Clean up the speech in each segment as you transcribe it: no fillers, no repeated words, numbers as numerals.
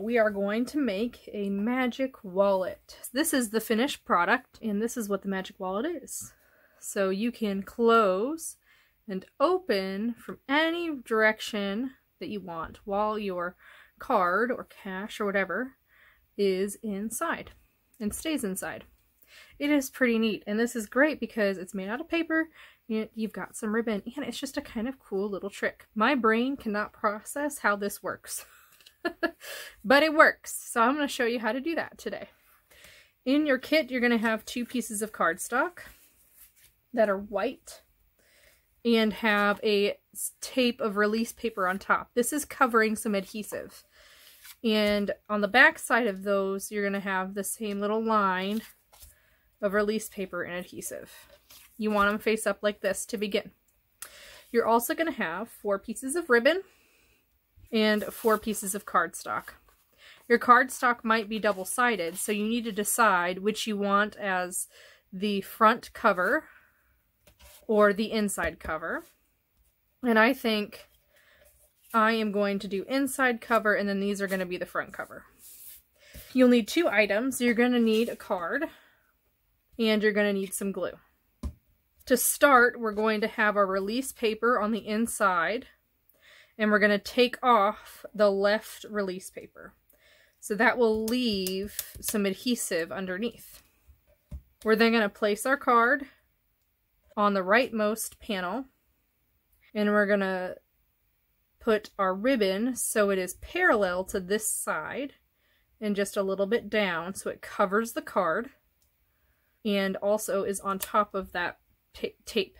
we are going to make a magic wallet. This is the finished product, and this is what the magic wallet is. So you can close and open from any direction that you want while your card or cash or whatever is inside and stays inside. It is pretty neat, and this is great because it's made out of paper, and you've got some ribbon, and it's just a kind of cool little trick. My brain cannot process how this works, but it works. So I'm going to show you how to do that today. In your kit, you're going to have 2 pieces of cardstock that are white and have a tape of release paper on top. This is covering some adhesive. And on the back side of those, you're going to have the same little line of release paper and adhesive. You want them face up like this to begin. You're also going to have 4 pieces of ribbon and 4 pieces of cardstock. Your cardstock might be double-sided, so you need to decide which you want as the front cover or the inside cover. And I think I am going to do inside cover, and then these are going to be the front cover. You'll need 2 items. You're going to need a card, and you're going to need some glue. To start, we're going to have our release paper on the inside, and we're going to take off the left release paper. So that will leave some adhesive underneath. We're then going to place our card on the rightmost panel, and we're going to put our ribbon so it is parallel to this side and just a little bit down so it covers the card and also is on top of that tape.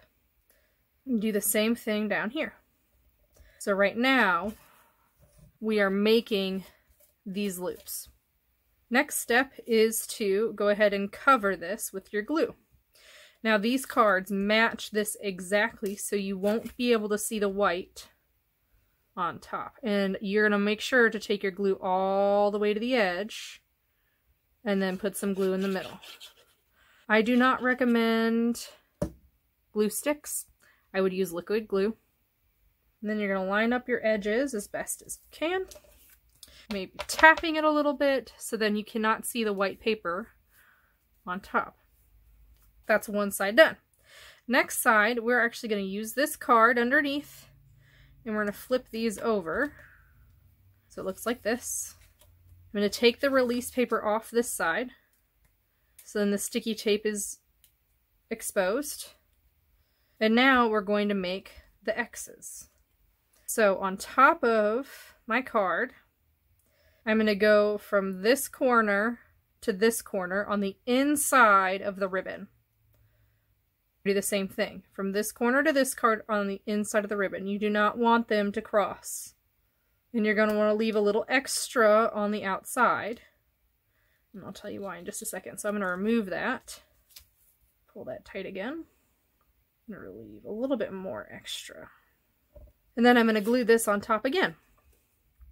Do the same thing down here. So right now we are making these loops. Next step is to go ahead and cover this with your glue. Now these cards match this exactly, so you won't be able to see the white on top. And you're going to make sure to take your glue all the way to the edge and then put some glue in the middle. I do not recommend glue sticks. I would use liquid glue. And then you're going to line up your edges as best as you can. Maybe tapping it a little bit so then you cannot see the white paper on top. That's one side done. Next side, we're actually going to use this card underneath, and we're going to flip these over so it looks like this. I'm going to take the release paper off this side so then the sticky tape is exposed. And now we're going to make the X's. So on top of my card, I'm going to go from this corner to this corner on the inside of the ribbon. Do the same thing from this corner to this card on the inside of the ribbon. You do not want them to cross, and you're going to want to leave a little extra on the outside, and I'll tell you why in just a second. So I'm going to remove that, pull that tight again. I'm going to leave a little bit more extra, and then I'm going to glue this on top again,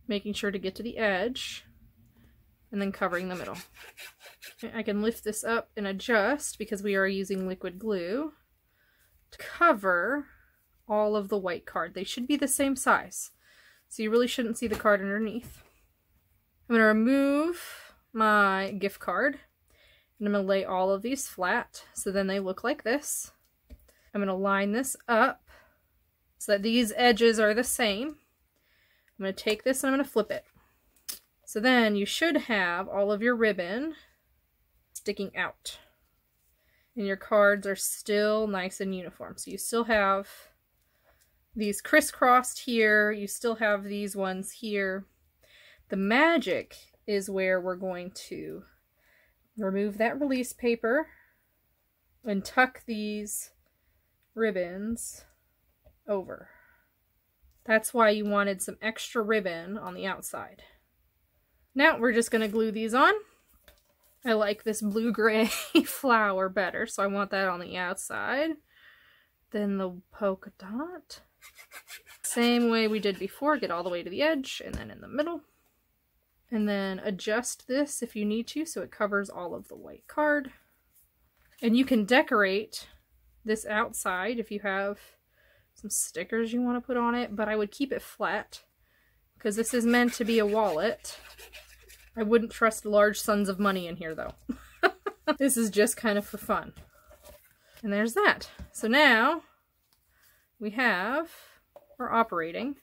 making sure to get to the edge and then covering the middle. I can lift this up and adjust because we are using liquid glue to cover all of the white card. They should be the same size, so you really shouldn't see the card underneath. I'm going to remove my gift card, and I'm going to lay all of these flat so then they look like this. I'm going to line this up so that these edges are the same. I'm going to take this and I'm going to flip it. So then you should have all of your ribbon sticking out. And your cards are still nice and uniform. So you still have these crisscrossed here. You still have these ones here. The magic is where we're going to remove that release paper and tuck these ribbons over. That's why you wanted some extra ribbon on the outside. Now we're just going to glue these on. I like this blue-gray flower better, so I want that on the outside. Then the polka dot. Same way we did before, get all the way to the edge and then in the middle. And then adjust this if you need to so it covers all of the white card. And you can decorate this outside if you have some stickers you want to put on it, but I would keep it flat because this is meant to be a wallet. I wouldn't trust large sums of money in here though. This is just kind of for fun. And there's that. So now we have our operating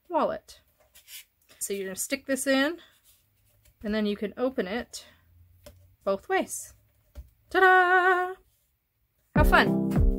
wallet. So you're going to stick this in, and then you can open it both ways. Ta-da! How fun!